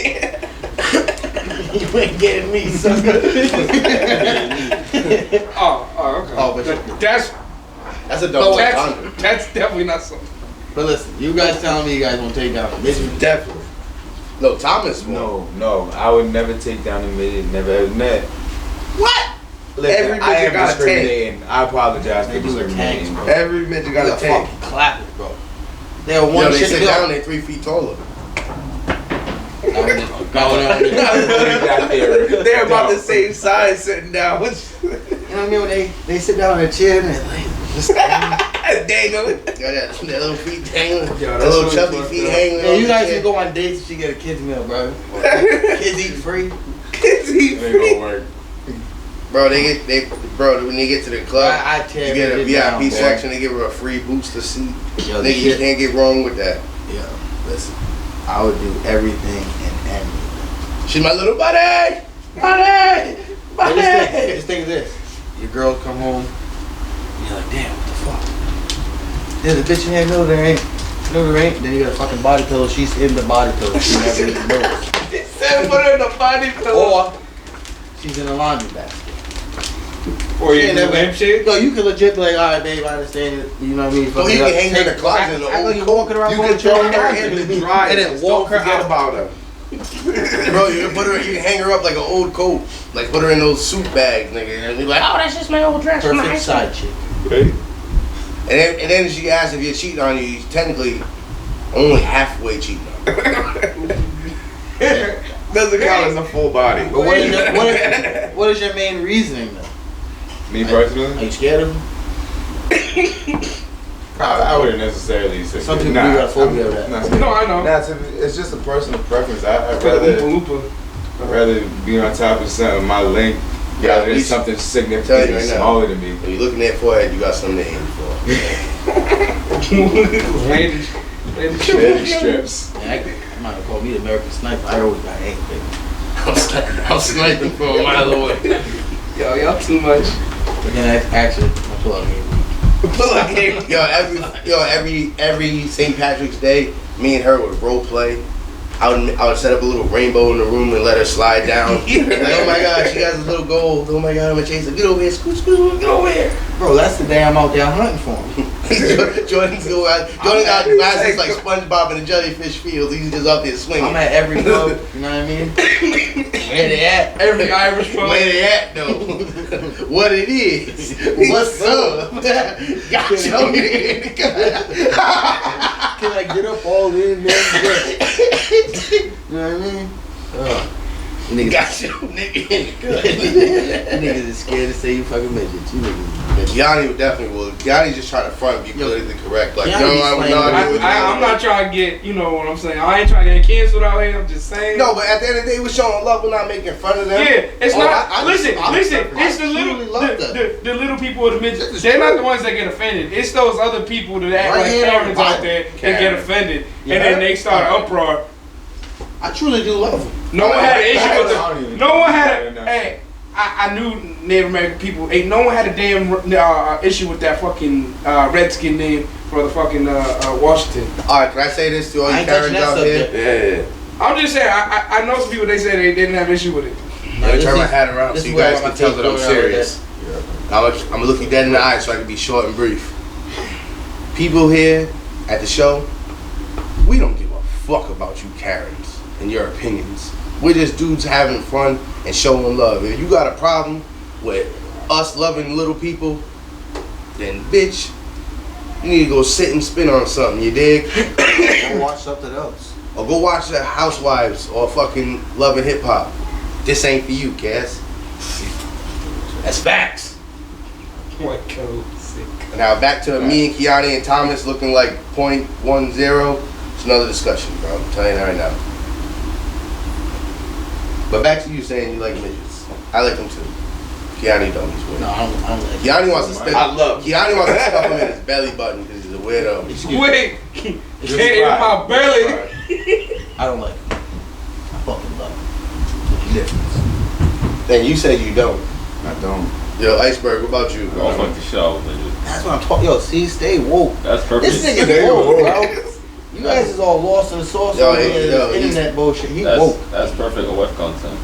You ain't getting me, sucker. Oh, okay. Oh, but that's That's a double that's, entendre. that's definitely not something. But listen, you guys telling me you guys won't take down the midget. Definitely. No, Thomas won't. No, I would never take down a midget. Never ever met. What? Listen, Every I midget am got a discriminating. I apologize for They do the tanks, discriminating. bro. Every midget got You a gotta tank. fucking clap it, bro. They're one Yo, they shit sit to down, go. they're 3 feet taller. No. They're about the same size sitting down. You know what I mean? When they sit down on a chair and they're like, just Dang it. Got that little feet hanging. Yo, That that's little really chubby fucked feet up. hanging. yeah, on you the guys chair. can go on dates and she get a kids meal, bro. Kids eat free. Kids eat It ain't free. gonna work. Bro, when they get to the club, I tear you get a it VIP down, boy. section. They give her a free booster seat. Yo, the Nigga, you shit- can't get wrong with that. Yo, listen, I would do everything and anything. She's my little buddy. Buddy. But Buddy. this thing is this. Your girls come home, and you're like, damn, what the fuck? There's a bitch in here, no there ain't. No there ain't. Then you got a fucking body pillow, she's in the body pillow. She never even knows. Said put her in the body pillow. Or she's in a laundry basket. Or you Yeah, in the never- lampshade? No, you can legit be like, all right, babe, I understand it. You know what I mean? Oh, you can hang her in the closet in the Act like old you coat. walking around. You going can to throw your her house in the and dryer then and walk her forget out. about her. Bro, you can you can hang her up like an old coat. Like put her in those suit bags, nigga. And be like, oh, that's just my old dress from high Perfect school. side chick. And then she asks if you're cheating on you, you're technically only halfway cheating on her. Doesn't count as a full body. But what is your main reasoning though? Me Are personally, you scared of him? I wouldn't necessarily say. Some people do got a phobia of that. No, I know. It's just a personal preference. I'd For the rather. Oompa I'd rather be on top of something my length Yeah, rather than we- something Tell you significantly right now. smaller than me. When you look in that forehead, you got something to aim for. Loompa. Lady Baby strips. Yeah, I might have called me the American Sniper. I always got aim, baby. I'm sniping from a mile away. Yo, y'all too much. But then actually, I pull out game. Every St. Patrick's Day, me and her would role play. I would set up a little rainbow in the room and let her slide down. Like, oh my God, she has a little gold. Oh my God, I'm gonna chase her. Get over here, scoot, get over here. Bro, that's the day I'm out there hunting for him. Jordan got glasses like SpongeBob in the jellyfish field. He's just up there swinging. I'm at every club, you know what I mean? Where they at? Every Irish pub. Where they at though? What it is? What's up? Got your nigga. Can I get up all in there? You know what I mean? You niggas, Got your nigga. you niggas is scared to say you fucking midgets. You niggas. Yanni would definitely will. Yanni just try to front and be politically correct. Like, Yanni be I would slaying not. it. I'm not trying to get, you know what I'm saying. I ain't trying to get canceled out here. I'm just saying. No, but at the end of the day, we're showing love. We're not making fun of them. Yeah, it's Oh, not. I listen. I It's the truly little, love them. the little people of the midgets. They're not the ones that get offended. It's those other people that act Right like here, Karens right. out there that Karen. get offended, You and then heard? they start an uproar. I truly do love them. No one had an issue with I don't it. even No one think had. about it. Hey, I knew Native American people. Ain't no one had a damn issue with that fucking redskin name for the fucking Washington. All right, can I say this to all I you ain't touching Karens that out here? subject. Yeah. I'm just saying. I know some people. They say they didn't have an issue with it. Let me turn my hat around this so is you where guys my can tell take that I'm going out serious. I'm gonna look you dead in the eye so I can be short and brief. People here at the show, we don't give a fuck about you Karens. and your opinions. We're just dudes having fun and showing love. If you got a problem with us loving little people, then bitch, you need to go sit and spin on something, you dig? Go watch something else. Or go watch the Housewives or fucking Love and Hip Hop. This ain't for you, Cass. That's facts. What code? Sick. Now back to me and Kiani and Thomas looking like .10. It's another discussion, bro. I'm telling you that right now. But back to you saying you like midgets. I like them too. Kiani don't. He's weird. No, I don't like Kiani wants to stuff. Kiani wants to stuff him in his belly button because he's a weirdo. Wait, can't in my belly. I don't like it. I fucking love it. Difference. Then you said you don't. I don't. Yo, Iceberg, what about you? I don't fuck the show, man. That's what I'm talking. Yo, see, stay woke. That's perfect. This nigga woke, bro. You guys is all lost in the sauce over here. Internet bullshit. He woke. That's perfect OF content.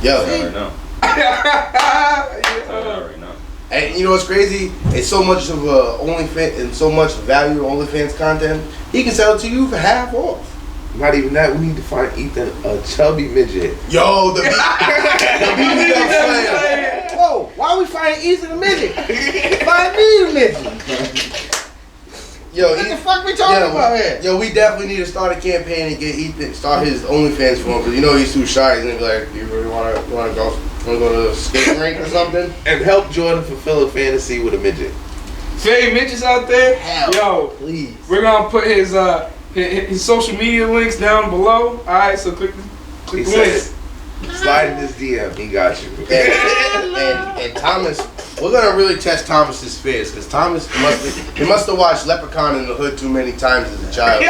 Yo, I already know. I already know. and you know what's crazy? It's so much of OnlyFans and so much value OnlyFans content. He can sell it to you for half off. Not even that. We need to find Ethan a chubby midget. Yo, the BBW Slayer. Whoa, why are we finding Ethan a midget? Find me a midget. Yo, What the fuck we talking about here? Yo, we definitely need to start a campaign and get Ethan start his OnlyFans for him because you know he's too shy. He's gonna be like, "Do you really want to go to the skating rink or something?" And help Jordan fulfill a fantasy with a midget. Fade midgets out there. Hell, Yo, please. we're gonna put his social media links down below. All right, so click He the links. said, slide in his DM. He got you. And Thomas, we're gonna really test Thomas's fears because Thomas must have watched Leprechaun in the Hood too many times as a child.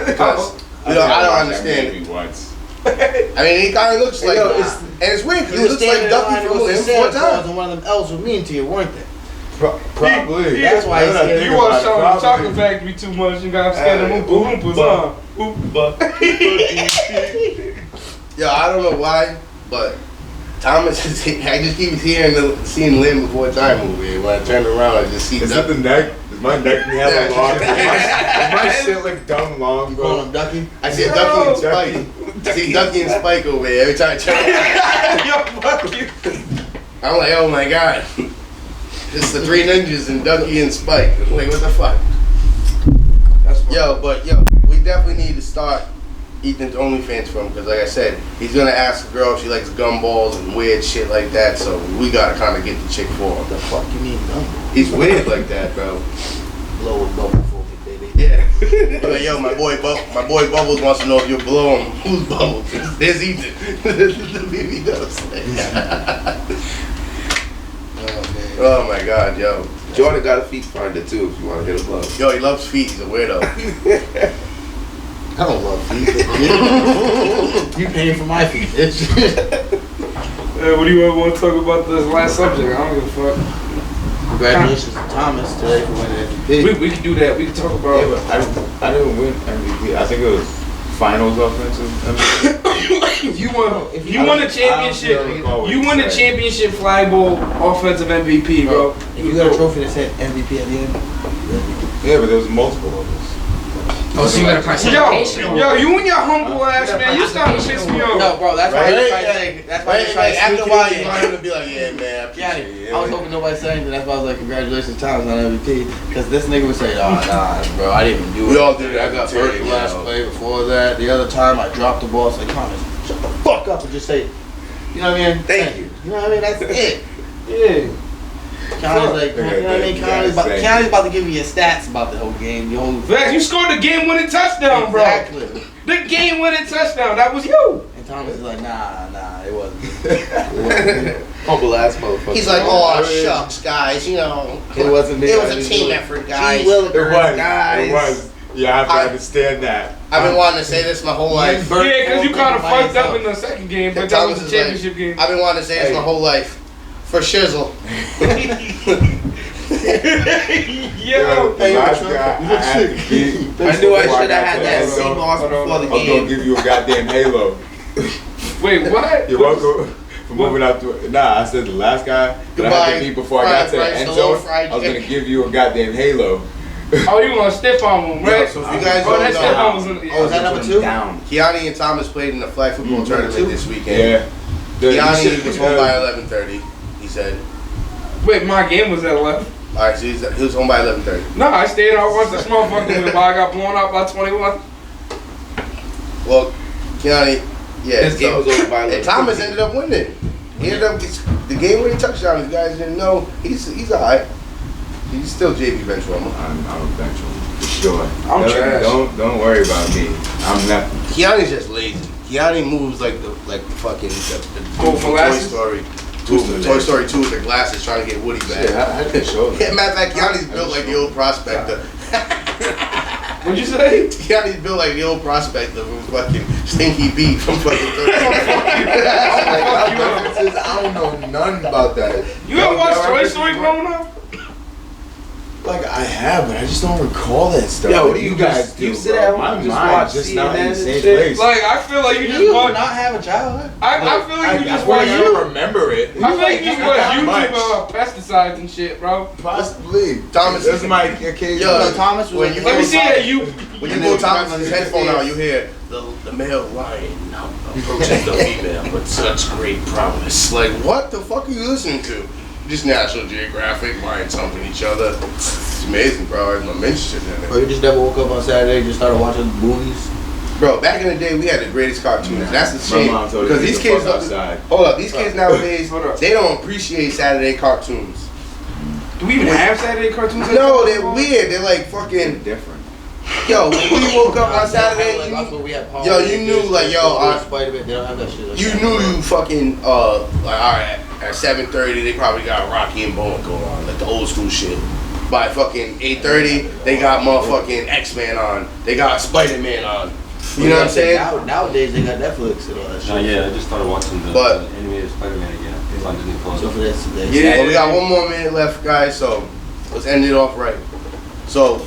Because I don't understand it. Once. I mean, he kind of looks like, and it's weird because he looks like Ducky from Limb 4 times. And one of them elves were mean to you, weren't they? Probably. That's why he's scared. You want to show the chocolate factory too much. You got scared of Oompa Loompas, huh? Yo, I don't know why, but Thomas is. I just keep seeing Limb 4 Time movie. When I turn around, I just see Is Ducky. it the neck? Does my neck have a long? Is my shit like dumb long, You call bro? him Ducky? I see Ducky and Spike. I see Ducky and Spike over there every time I turn around. Yo, fuck you. I'm like, oh my god. It's the 3 ninjas and Ducky and Spike. I'm like, what the fuck? Yo, we definitely need to start Ethan's OnlyFans for him because, like I said, he's gonna ask a girl if she likes gumballs and weird shit like that. So we gotta kind of get the chick for him. The fuck you mean dumb? He's weird like that, bro. Blow a bubble for me, baby. Yeah. Like, yo, my boy Bubbles wants to know if you blow him. Who's Bubbles? There's Ethan. The baby does. Oh my god, yo. Jordan got a feet finder too if you want to hit him up. Yo, he loves feet. He's a weirdo. I don't love feet. You paying for my feet, bitch. What do you want to talk about this last subject? I don't give a fuck. Congratulations to Thomas today for winning MVP. We can do that. We can talk about. Yeah, but I didn't win MVP. I think it was finals offensive MVP. You won the championship. You won the championship flag bowl offensive MVP, bro. If you got a trophy that said MVP at the end, Yeah, but there was multiple of us. Oh, so you got a participation. Yo, you and your humble ass, man. You starting to piss me off. no, bro, that's why Right? that's why Right? he tried Like, to after a sneak while, it you in. want him to be like, yeah, man. I appreciate it. I was hoping nobody said anything. That's why I was like, congratulations, Thomas on MVP. Because this nigga would say, nah, bro, I didn't even do it. We all did it. I got hurt the last play before that. The other time, I dropped the ball. It's like, Thomas, shut the fuck up and just say, you know what I mean? Thank you. You know what I mean? That's it. Yeah. Connie's like, you know what I mean? Connie's about to give you your stats about the whole game. Your whole Facts, you scored the game-winning touchdown, bro. Exactly. The game-winning touchdown. That was you. And Thomas is like, nah, it wasn't. Humble ass motherfucker. He's like, oh, shucks, guys. You know, It wasn't me. it I was a didn't team do it. effort, guys. Gee Willikers, It was. guys. It was. You have to understand that. I've been wanting to say this my whole life. Yeah, because you kind of fucked up in the second game, but that was Thomas a is championship like, game. I've been wanting to say this my whole life. For shizzle. Yo. The last guy I had to beat. I knew I before should have got had to that Halo. CMOS before the I'm gonna game. give you a goddamn Halo. Wait, what? You're welcome for moving out to. Nah, I said the last guy that I had to beat before I got to the Fried end rice, zone. fried I was gonna chicken. give you a goddamn Halo. Oh, you want to stiff on him, right? Yo, so if you guys Oh, don't that know- stiff on was in the. Oh, is that number 2? Down. Keani and Thomas played in the flag football tournament this weekend. Yeah. Keani was home by 11:30. He said. Wait, my game was at 11. All right, so he was home by 11:30. No, I stayed out once. This motherfucker while I got blown out by 21. Well, Keani, yeah. His game was over by and 11. Thomas ended up winning. He ended up the game-winning touchdown. If you guys didn't know, he's alright. He's still JV bench warmer. I'm a bench one for sure. I'm trash. Don't worry about me. I'm nothing. Keani's just lazy. Keani moves like the fucking the Go for Toy glasses? Story. Toy Toy Story 2 with the glasses trying to get Woody back. Shit, how did they show Yeah, that? matter of fact, Keani's built like the old prospector. What'd you say? Keani's built like the old prospector from fucking Stinky Pete from fucking I don't know nothing about that. You ever watch Toy Story growing up? Like I have, but I just don't recall that stuff. Yo, Like, you guys just- do. you sit bro. at home, My you just mind watch just not in CNN the same and shit. place. Like, I feel like you You just watch. not have a childhood. I feel like you just I watch. don't remember it. I feel like you just watch Not much. YouTube pesticides and shit, bro. Possibly. Thomas- That's my occasion. Yo, Thomas was when like you the Let me first see time. that you. When you pull Thomas's headphone out, you hear the male lion now approaches the female with such great promise. Like, what the fuck are you listening to? Just National Geographic buying something each other. It's amazing, bro. I'm interested in Or it. you just never woke up on Saturday and just started watching movies? Bro, back in the day, we had the greatest cartoons. That's the My shame. mom told Because me these to kids, fuck outside. hold up, these kids nowadays, Hold up. they don't appreciate Saturday cartoons. Do we even have Saturday cartoons? No, they're weird. They're like fucking. Different. Yo, when we woke up on Saturday, Like, that's what we had Power yo, you Rangers, knew, like, yo, Spider-Man, they don't have that shit. Like you that. knew you fucking like, all right, at 7:30 they probably got Rocky and Bone going on, like the old school shit. By fucking 8:30 they got motherfucking X-Men on. They got Spider-Man on. You know what I'm saying? Nowadays they got Netflix and all that shit. No, yeah, I just started watching the But- animated Spider-Man again. It's on Disney Plus. So for this, Yeah. Well, we got one more minute left, guys, so let's end it off right. So,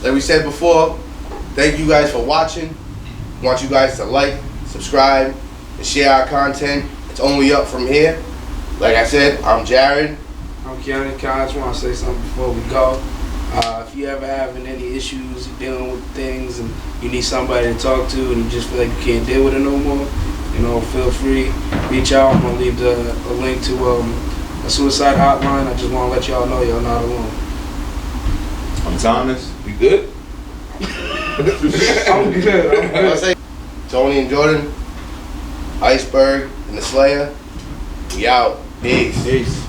like we said before, thank you guys for watching. Want you guys to like, subscribe, and share our content. It's only up from here. Like I said, I'm Jared. I'm Keanu. I just want to say something before we go. If you ever having any issues, you're dealing with things, and you need somebody to talk to, and you just feel like you can't deal with it no more, feel free, reach out. I'm gonna leave a link to a suicide hotline. I just want to let y'all know y'all not alone. I'm Thomas. We good? I'm good. I say Tony and Jordan, Iceberg, and the Slayer. We out. Peace. Peace.